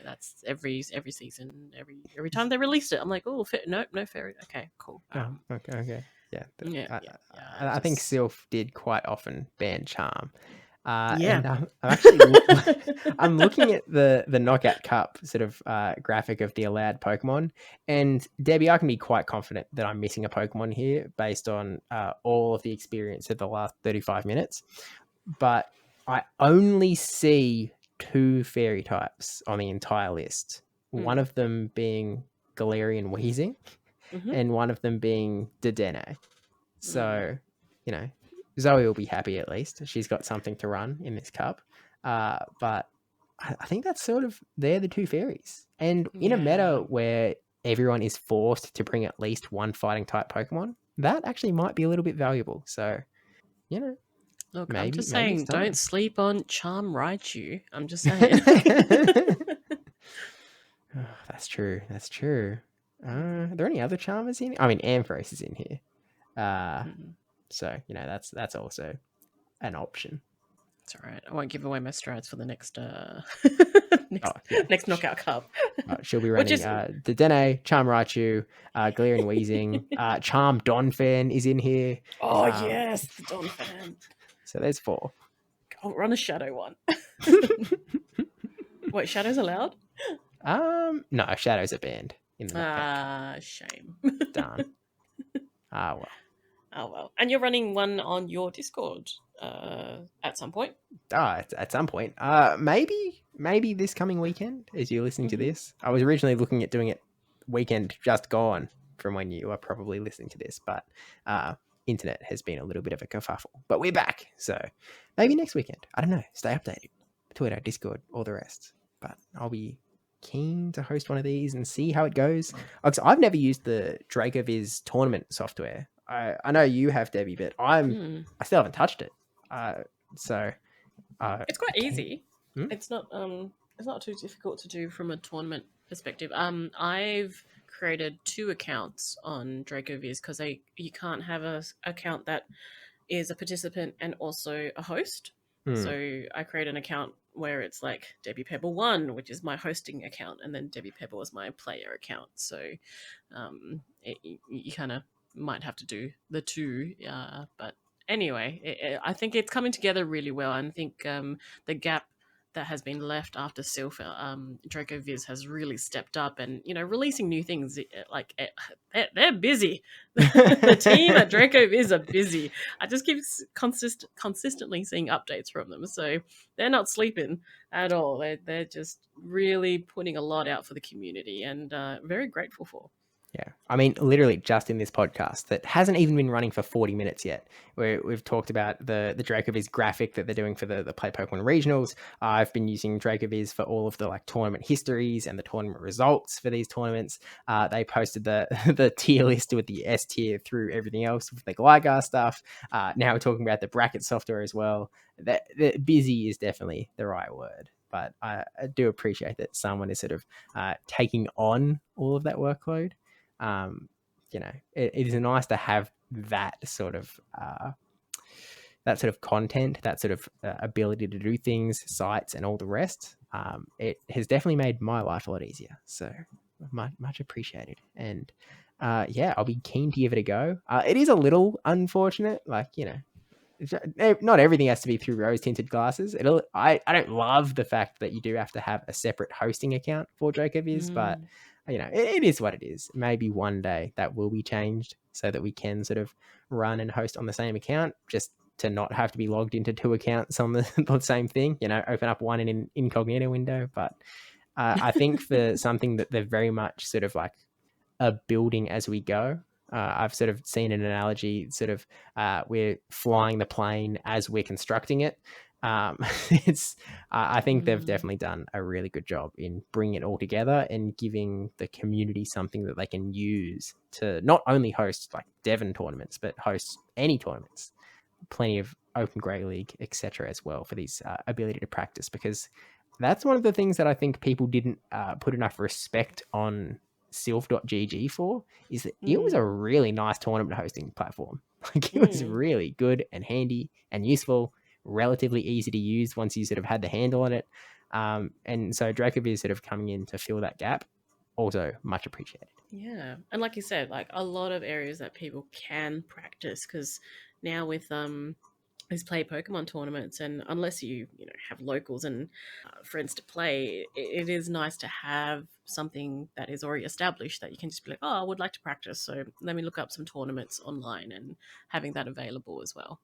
that's every season, every time they released it, I'm like, oh, no fairy. Okay, cool. Okay. Yeah. I think Sylph did quite often ban Charm. And I'm actually I'm looking at the Knockout Cup sort of graphic of the allowed Pokemon, and Debbie, I can be quite confident that I'm missing a Pokemon here based on all of the experience of the last 35 minutes. But I only see 2 fairy types on the entire list. One of them being Galarian Weezing, and one of them being Dedenne. So, Zoe will be happy at least. She's got something to run in this cup. But I think that's sort of, they're the 2 fairies. And in a meta where everyone is forced to bring at least one fighting type Pokemon, that actually might be a little bit valuable. So, look, maybe, I'm just saying, don't sleep on Charm Raichu. I'm just saying. That's true. Are there any other Charmers in here? I mean, Ampharos is in here. So, that's also an option. It's all right. I won't give away my strides for the next next Knockout Cup. She'll be running Dedenne, Charm Raichu, Galarian Weezing, Charm Donphan is in here. Oh, yes, the Donphan. So there's 4. I'll run a Shadow one. Wait, Shadow's allowed? No, Shadows are banned in the Knockout. Shame. Darn. Well. Oh, well. And you're running one on your Discord at some point? At some point. Maybe this coming weekend as you're listening to this. I was originally looking at doing it weekend just gone from when you are probably listening to this, but internet has been a little bit of a kerfuffle. But we're back, so maybe next weekend. I don't know. Stay updated. Twitter, Discord, all the rest. But I'll be keen to host one of these and see how it goes. I've never used the Dracoviz tournament software. I know you have, Debbie, but I still haven't touched it. So It's quite Can easy. It's not too difficult to do from a tournament perspective. I've created 2 accounts on DracoViz because you can't have a account that is a participant and also a host. Mm. So I create an account where it's like Debbie Pebble 1, which is my hosting account, and then Debbie Pebble is my player account. So you kind of might have to do the 2, but anyway, I think it's coming together really well. And I think the gap that has been left after Silpha, DracoViz has really stepped up and, releasing new things. Like, they're busy. The team at DracoViz are busy. I just keep consistently seeing updates from them. So they're not sleeping at all. They're just really putting a lot out for the community, and very grateful for. Yeah. I mean, literally just in this podcast that hasn't even been running for 40 minutes yet, where we've talked about the DracoViz graphic that they're doing for the Play Pokemon regionals. I've been using DracoViz for all of the tournament histories and the tournament results for these tournaments. They posted the the tier list with the S tier through everything else with the Gligar stuff. Now we're talking about the bracket software as well. The busy is definitely the right word. But I do appreciate that someone is sort of taking on all of that workload. It is nice to have that sort of content, that sort of ability to do things, sites, and all the rest. It has definitely made my life a lot easier. So much appreciated. And I'll be keen to give it a go. It is a little unfortunate, not everything has to be through rose tinted glasses. I don't love the fact that you do have to have a separate hosting account for DracoViz, but it is what it is. Maybe one day that will be changed so that we can sort of run and host on the same account, just to not have to be logged into 2 accounts on the same thing, open up one in an incognito window. But I think for something that they're very much sort of like a building as we go, I've sort of seen an analogy, sort of we're flying the plane as we're constructing it. I think they've definitely done a really good job in bringing it all together and giving the community something that they can use to not only host like Devon tournaments, but host any tournaments, plenty of Open Grey League, etc. as well for these ability to practice, because that's one of the things that I think people didn't put enough respect on Silph.gg for, is that it was a really nice tournament hosting platform. Like, it was really good and handy and useful, relatively easy to use once you sort of had the handle on it. And so DracoViz sort of coming in to fill that gap, also much appreciated. Yeah. And like you said, like a lot of areas that people can practice, because now with these Play Pokemon tournaments, and unless you have locals and friends to play, it is nice to have something that is already established that you can just be like, oh, I would like to practice, so let me look up some tournaments online, and having that available as well.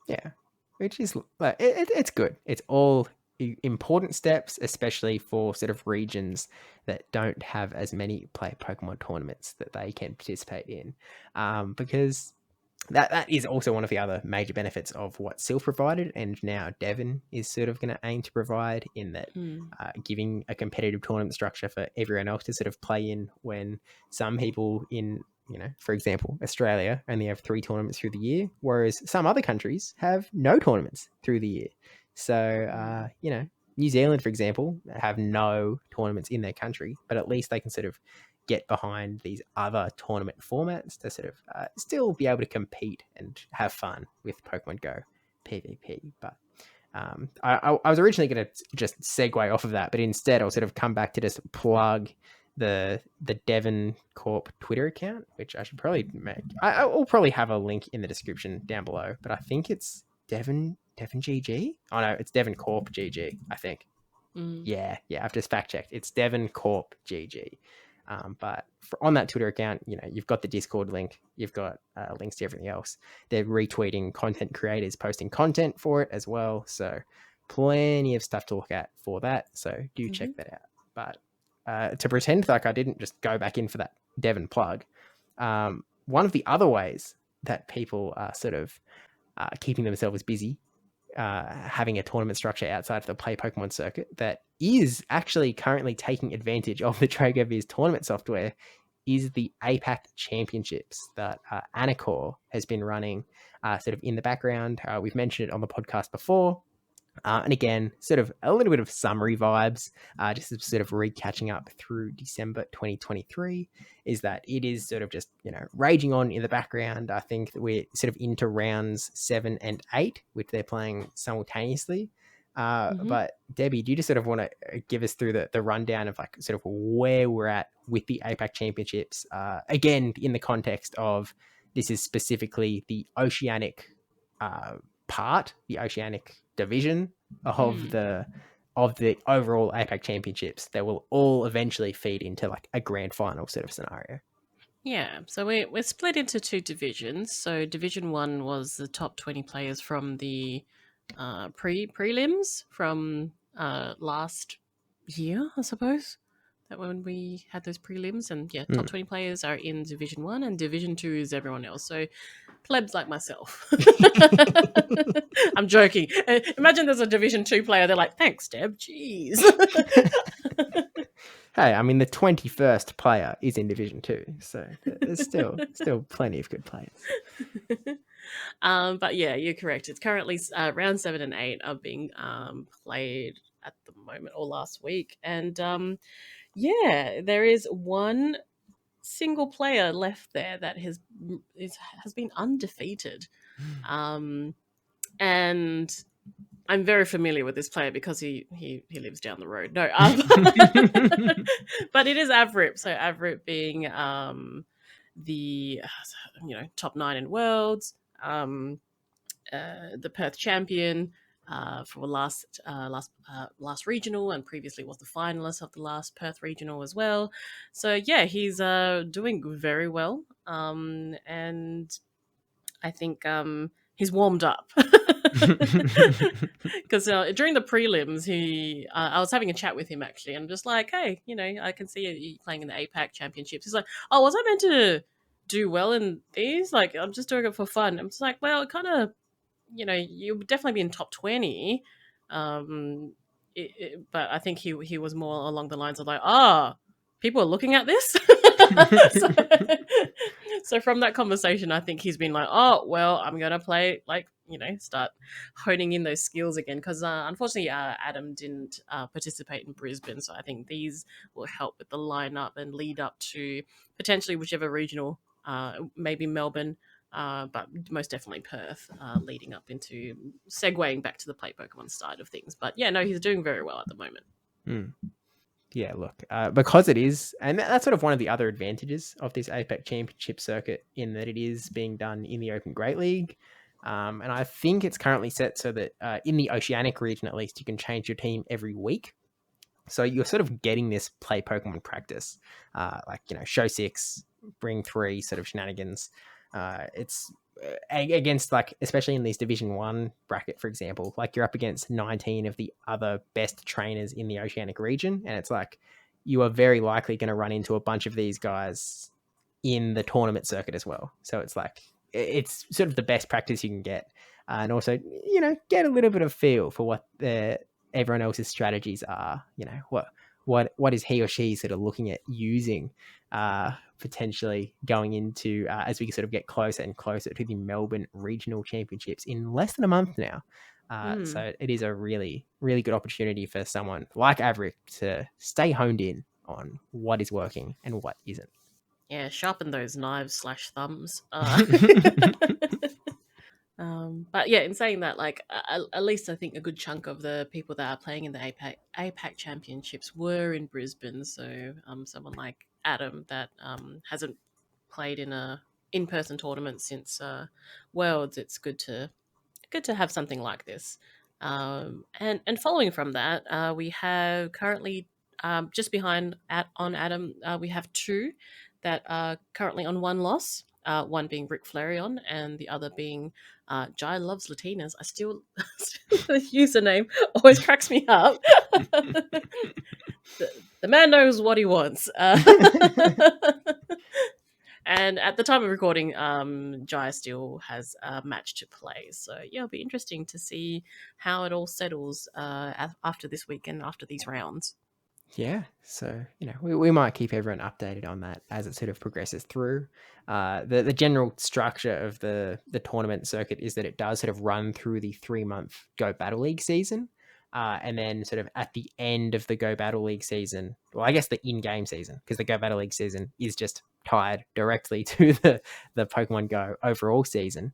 Yeah, which is like it's good. It's all important steps, especially for sort of regions that don't have as many Play Pokemon tournaments that they can participate in, because that is also one of the other major benefits of what Silph provided, and now Devon is sort of going to aim to provide, in that giving a competitive tournament structure for everyone else to sort of play in, when some people in, for example, Australia only have 3 tournaments through the year, whereas some other countries have no tournaments through the year. So, New Zealand, for example, have no tournaments in their country, but at least they can sort of get behind these other tournament formats to sort of still be able to compete and have fun with Pokemon Go PvP. But I was originally going to just segue off of that, but instead I'll sort of come back to just plug the Devon Corp Twitter account, which I should probably make. I'll probably have a link in the description down below, but I think it's Devon GG. Oh no, it's Devon Corp GG, I think. Yeah, I've just fact checked. It's Devon Corp GG. But on that Twitter account, you've got the Discord link, you've got links to everything else. They're retweeting content creators posting content for it as well. So plenty of stuff to look at for that. So do check that out. But to pretend like I didn't just go back in for that Devon plug, one of the other ways that people are sort of keeping themselves busy, having a tournament structure outside of the Play Pokemon circuit that is actually currently taking advantage of the DracoViz tournament software, is the APAC Championships that Anacor has been running sort of in the background. We've mentioned it on the podcast before. And again, sort of a little bit of summary vibes, just sort of catching up through December 2023, is that it is sort of just, raging on in the background. I think that we're sort of into rounds 7 and 8, which they're playing simultaneously. But Debbie, do you just sort of want to give us through the rundown of like sort of where we're at with the APAC Championships? Again, in the context of this is specifically the Oceanic part, the Oceanic division of the overall APAC Championships that will all eventually feed into like a grand final sort of scenario. Yeah, so we're split into 2 divisions. So Division 1 was the top 20 players from the prelims from last year, I suppose. That when we had those prelims, and yeah, top 20 players are in Division 1, and Division 2 is everyone else. So plebs like myself. I'm joking. Imagine there's a Division 2 player. They're like, thanks, Deb. Jeez. Hey, I mean, the 21st player is in Division 2, so there's still plenty of good players. But yeah, you're correct. It's currently round 7 and 8 are being played at the moment or last week. And yeah, there is one single player left there that has been undefeated. And I'm very familiar with this player because he lives down the road. No, but it is Avrip. So Avrip being the top 9 in worlds, the Perth champion for last regional, and previously was the finalist of the last Perth regional as well. So yeah, he's doing very well, and I think he's warmed up. Because during the prelims, I was having a chat with him actually, and I'm just like, hey, I can see you playing in the APAC championships. He's like, oh, was I meant to do well in these? Like, I'm just doing it for fun. I'm just like, well, it kind of, you'll definitely be in top 20. But I think he was more along the lines of like, people are looking at this. So from that conversation, I think he's been like, oh, well, I'm going to play, like, start honing in those skills again. Because unfortunately, Adam didn't participate in Brisbane. So I think these will help with the lineup and lead up to potentially whichever regional, maybe Melbourne, but most definitely Perth, leading up into segueing back to the Play Pokemon side of things. But yeah, no, he's doing very well at the moment. Yeah, look, because it is, and that's sort of one of the other advantages of this APAC Championship circuit, in that it is being done in the Open Great League. And I think it's currently set so that in the Oceanic region, at least, you can change your team every week. So you're sort of getting this play Pokemon practice, like, show 6, bring 3 sort of shenanigans. It's against, like, especially in these Division 1 bracket, for example, like you're up against 19 of the other best trainers in the Oceanic region. And it's like, you are very likely going to run into a bunch of these guys in the tournament circuit as well. So it's like, it's sort of the best practice you can get. And also, get a little bit of feel for what everyone else's strategies are. What is he or she sort of looking at using, potentially going into as we sort of get closer and closer to the Melbourne Regional Championships in less than a month now. So it is a really, really good opportunity for someone like Averick to stay honed in on what is working and what isn't. Yeah, sharpen those knives/thumbs. But yeah, in saying that, like, at least I think a good chunk of the people that are playing in the APAC championships were in Brisbane. So someone like Adam that hasn't played in a in-person tournament since Worlds, it's good to have something like this. And following from that, we have currently just behind on Adam, we have 2 that are currently on 1 loss. One being Rick Flareon, and the other being Jai Loves Latinas. I still the username always cracks me up. The man knows what he wants. And at the time of recording, Jai still has a match to play. So yeah, it'll be interesting to see how it all settles after this weekend, after these rounds. Yeah, so we might keep everyone updated on that as it sort of progresses through. The general structure of the tournament circuit is that it does sort of run through the 3-month Go Battle League season, and then sort of at the end of the Go Battle League season, well, I guess the in-game season, because the Go Battle League season is just tied directly to the Pokemon Go overall season,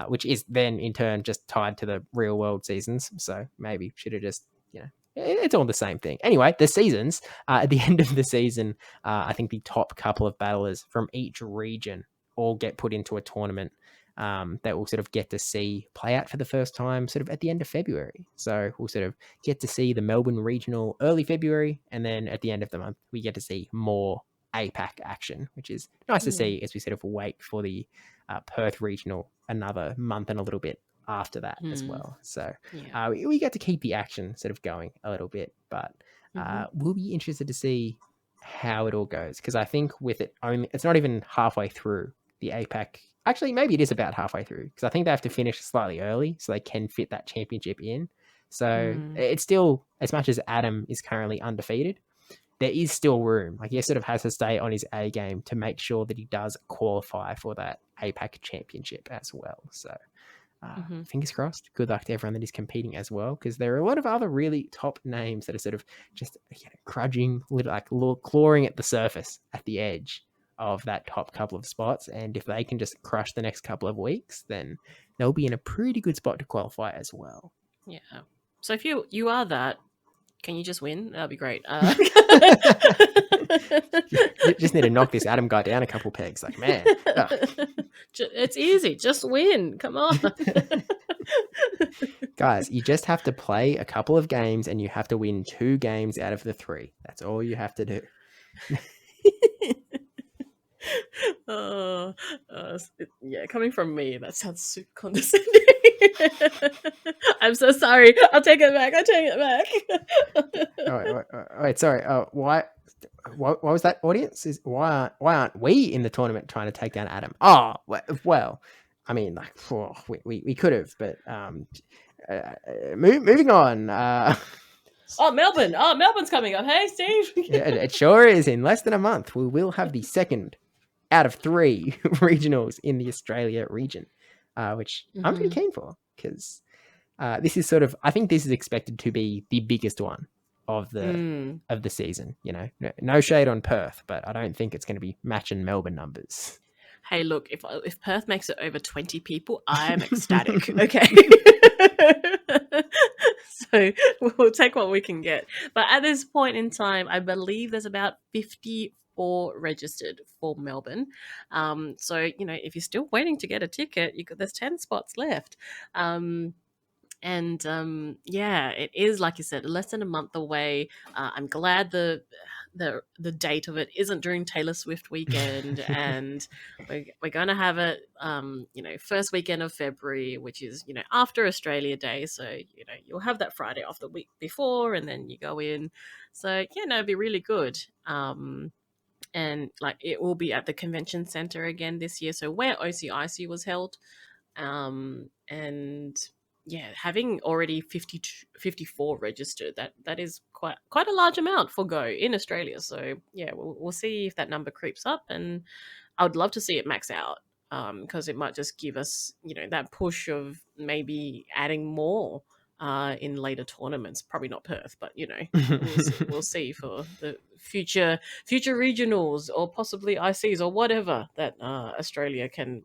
which is then in turn just tied to the real world seasons. So maybe should have just it's all the same thing. Anyway, the seasons, at the end of the season, I think the top couple of battlers from each region all get put into a tournament that we'll sort of get to see play out for the first time sort of at the end of February. So we'll sort of get to see the Melbourne Regional early February, and then at the end of the month, we get to see more APAC action, which is nice to see as we sort of wait for the Perth Regional another month and a little bit after that as well. So we get to keep the action sort of going a little bit, but we'll be interested to see how it all goes, because I think with it only, it's not even halfway through the APAC. Actually, maybe it is about halfway through, because I think they have to finish slightly early so they can fit that championship in. So it's still, as much as Adam is currently undefeated, there is still room. Like, he sort of has to stay on his A game to make sure that he does qualify for that APAC championship as well. So fingers crossed. Good luck to everyone that is competing as well, because there are a lot of other really top names that are sort of just crudging, like clawing at the surface at the edge of that top couple of spots. And if they can just crush the next couple of weeks, then they'll be in a pretty good spot to qualify as well. Yeah. So if you are that, can you just win? That'd be great. You just need to knock this Adam guy down a couple pegs. Like, man. It's easy. Just win. Come on. Guys, you just have to play a couple of games and you have to win 2 games out of the 3. That's all you have to do. Yeah, coming from me, that sounds super condescending. I'm so sorry. I'll take it back. Wait, sorry. Why? What was that, audience? Why aren't we in the tournament trying to take down Adam? Oh, well, I mean, like, we could have, but moving on. Melbourne. Melbourne's coming up. Hey, Steve. Yeah, it sure is. In less than a month, we will have the second out of 3 regionals in the Australia region, which I'm pretty keen for, because this is sort of, I think this is expected to be the biggest one of the season. No shade on Perth, but I don't think it's going to be matching Melbourne numbers. Hey, look, if Perth makes it over 20 people, I'm ecstatic. Okay. So we'll take what we can get. But at this point in time, I believe there's about 54 registered for Melbourne. So, if you're still waiting to get a ticket, there's 10 spots left. It is, like you said, less than a month away. I'm glad the date of it isn't during Taylor Swift weekend, and we're going to have it first weekend of February, which is after Australia Day, so you'll have that Friday off the week before, and then you go in. So it'd be really good. And like, it will be at the convention center again this year, so where OCIC was held. Having already 54 registered, that is quite a large amount for Go in Australia. So we'll see if that number creeps up, and I would love to see it max out, because it might just give us that push of maybe adding more in later tournaments. Probably not Perth, but we'll see for the future regionals, or possibly ICs, or whatever that Australia can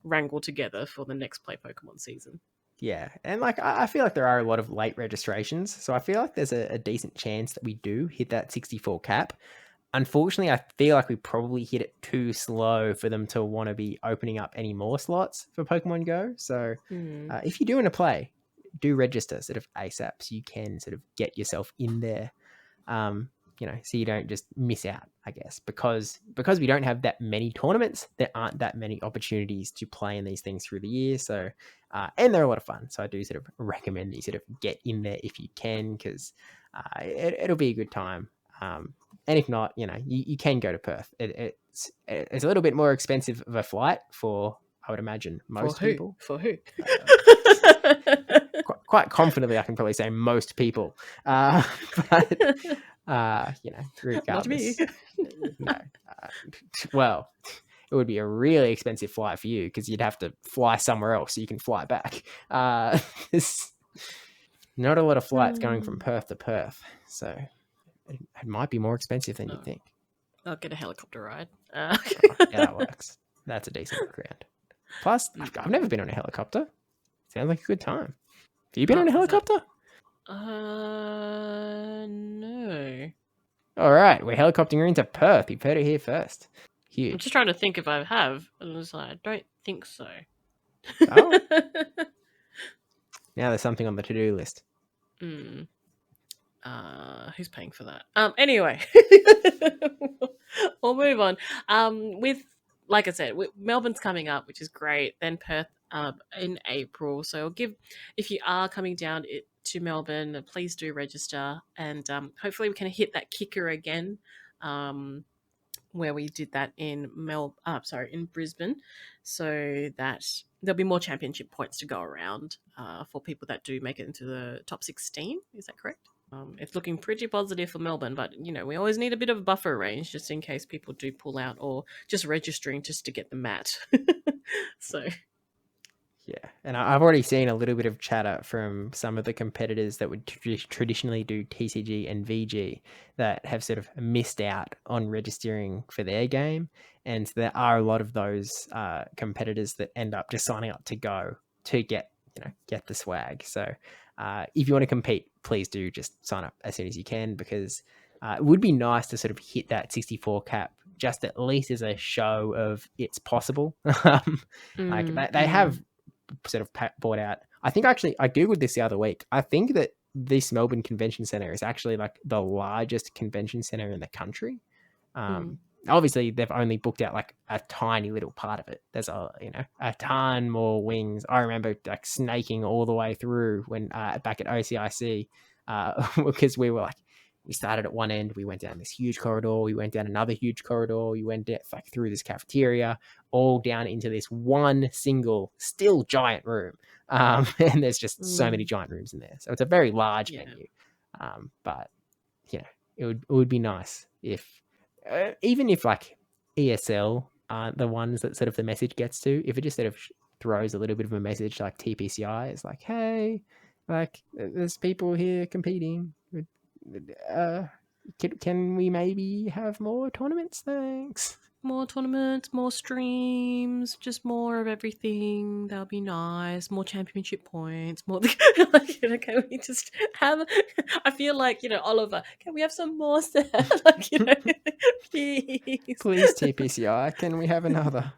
wrangle together for the next Play Pokemon season. Yeah, and like, I feel like there are a lot of late registrations, so I feel like there's a decent chance that we do hit that 64 cap. Unfortunately, I feel like we probably hit it too slow for them to want to be opening up any more slots for Pokemon Go. So if you do want to play, do register sort of ASAP, so you can sort of get yourself in there, so you don't just miss out, I guess, because we don't have that many tournaments, there aren't that many opportunities to play in these things through the year. So, and they're a lot of fun. So I do sort of recommend that you sort of get in there if you can, because it'll be a good time. And if not, you can go to Perth. It's a little bit more expensive of a flight for, I would imagine, most people. For who? quite confidently, I can probably say most people. But Not me. regardless, no. Well, it would be a really expensive flight for you because you'd have to fly somewhere else so you can fly back. There's not a lot of flights going from Perth to Perth, so it might be more expensive than you think. I'll get a helicopter ride. Yeah, that works. That's a decent workaround. Plus, I've never been on a helicopter. Sounds like a good time. Have you been on a helicopter? No. All right, we're helicoptering into Perth. You've heard it here first. Huge. I'm just trying to think if I have. And I was like, I don't think so. Oh. Now there's something on the to-do list. Who's paying for that? Anyway, we'll move on. With, like I said, Melbourne's coming up, which is great. Then Perth in April. So if you are coming down to Melbourne, please do register, and hopefully we can hit that kicker again. Where we did that in in Brisbane, so that there'll be more championship points to go around for people that do make it into the top 16. Is that correct? It's looking pretty positive for Melbourne, but we always need a bit of a buffer range just in case people do pull out or just registering just to get the mat. So. Yeah, and I've already seen a little bit of chatter from some of the competitors that would traditionally do TCG and VG that have sort of missed out on registering for their game, and there are a lot of those competitors that end up just signing up to go to get the swag. So if you want to compete, please do just sign up as soon as you can, because it would be nice to sort of hit that 64 cap just at least as a show of it's possible. Like they have sort of bought out. I think actually I googled this the other week. I think that this Melbourne Convention Centre is actually like the largest convention centre in the country. Obviously they've only booked out like a tiny little part of it. There's a ton more wings. I remember like snaking all the way through when back at OCIC because we started at one end, we went down this huge corridor, we went down another huge corridor, we went like through this cafeteria, all down into this one single, still giant room. And there's just so many giant rooms in there. So it's a very large venue. But it would be nice if, even if like ESL aren't the ones that sort of the message gets to, if it just sort of throws a little bit of a message like TPCI is like, hey, like there's people here competing. Can we maybe have more tournaments? Thanks. More tournaments, more streams, just more of everything. That'll be nice. More championship points. More. Can we just have? I feel like Oliver. Can we have some more stuff? Please. Please, TPCI. Can we have another?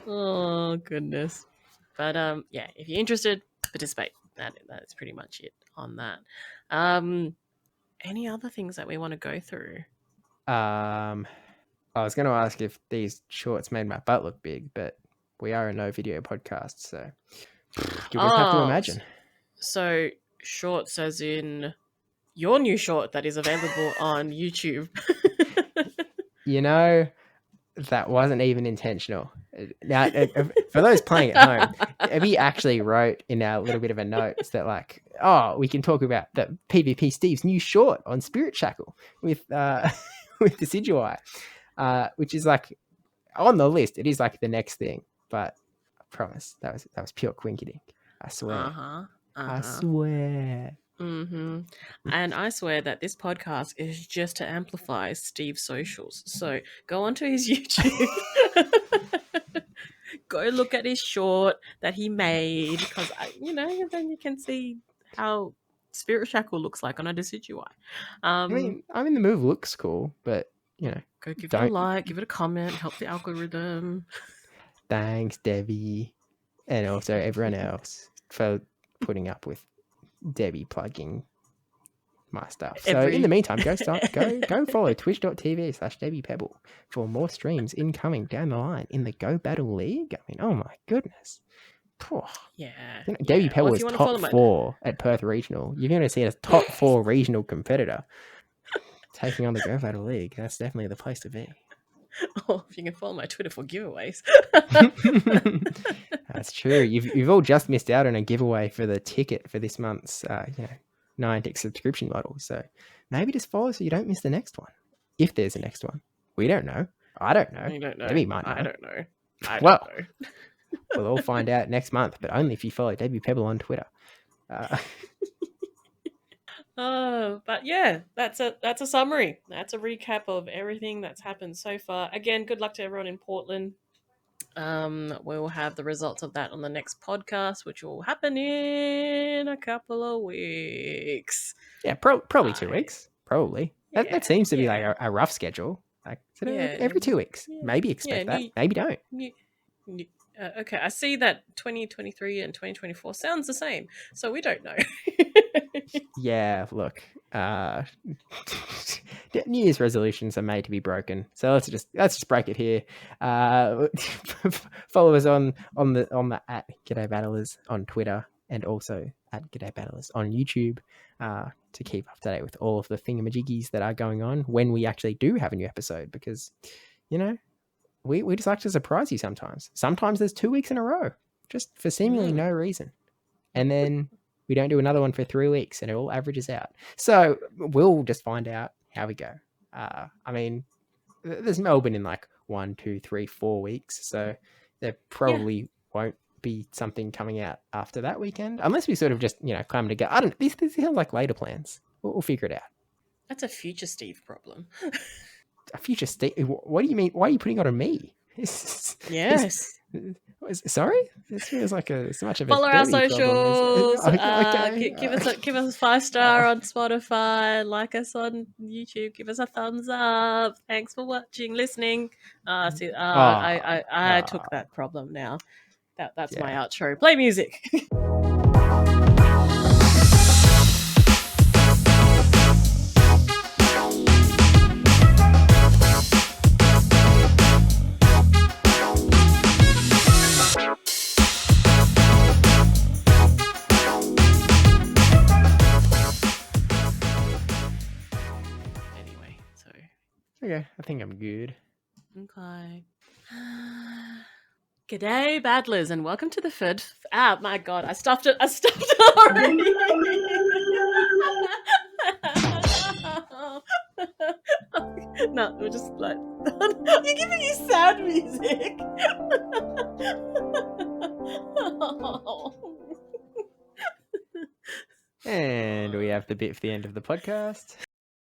Oh goodness. But yeah, if you're interested, participate. That's pretty much it on that. Any other things that we want to go through? I was going to ask if these shorts made my butt look big, but we are a no video podcast, so you would have to imagine. So shorts as in your new short that is available on YouTube. That wasn't even intentional. Now, for those playing at home, Abby actually wrote in our little bit of a note that like, we can talk about the PvP Steve's new short on Spirit Shackle with Decidueye, which is like on the list. It is like the next thing, but I promise that was pure quinkydink. I swear. I swear. And I swear that this podcast is just to amplify Steve's socials. So go onto his YouTube. Go look at his short that he made, because then you can see how Spirit Shackle looks like on a Decidueye. I mean the move looks cool, but go give it a like, give it a comment, help the algorithm. Thanks, Debbie, and also everyone else for putting up with Debbie plugging my stuff. So in the meantime, go follow twitch.tv/Debbie Pebble for more streams incoming down the line in the Go Battle League. I mean, oh my goodness. Yeah. Debbie Pebble is top 4 at Perth Regional. You're going to see a top 4 regional competitor taking on the Go Battle League. That's definitely the place to be. Or if you can follow my Twitter for giveaways. That's true. You've all just missed out on a giveaway for the ticket for this month's Niantic subscription model. So maybe just follow so you don't miss the next one. If there's a next one. We don't know. I don't know. You don't know. Debbie might know. I don't know. Well, we'll all find out next month, but only if you follow Debbie Pebble on Twitter. But yeah, that's a summary. That's a recap of everything that's happened so far. Again, good luck to everyone in Portland. We'll have the results of that on the next podcast, which will happen in a couple of weeks. Yeah, probably 2 weeks. Probably. Yeah, that seems to be like a rough schedule. Like every 2 weeks. Yeah. Maybe expect that. Maybe don't. Okay, I see that 2023 and 2024 sounds the same, so we don't know. Yeah, look, New Year's resolutions are made to be broken, so let's just break it here. Follow us on the at G'day Battlers on Twitter and also at G'day Battlers on YouTube to keep up to date with all of the thingamajiggies that are going on when we actually do have a new episode, because we just like to surprise you sometimes. Sometimes there's 2 weeks in a row, just for seemingly no reason. And then we don't do another one for 3 weeks and it all averages out. So we'll just find out how we go. I mean, there's Melbourne in like 1, 2, 3, 4 weeks. So there probably won't be something coming out after that weekend. Unless we sort of just, clam together. I don't know. These sound like later plans. We'll figure it out. That's a future Steve problem. A future Steve? What do you mean? Why are you putting it on me? Yes. Sorry, this feels like so much of a follow our socials. Okay. Give us a 5-star on Spotify. Like us on YouTube. Give us a thumbs up. Thanks for watching, listening. I took that problem now. That's my outro. Play music. Okay, I think I'm good. Okay. G'day, battlers, and welcome to the third. Ah, my God, I stuffed it already. No, we're just like you're giving me sad music. And we have the bit for the end of the podcast.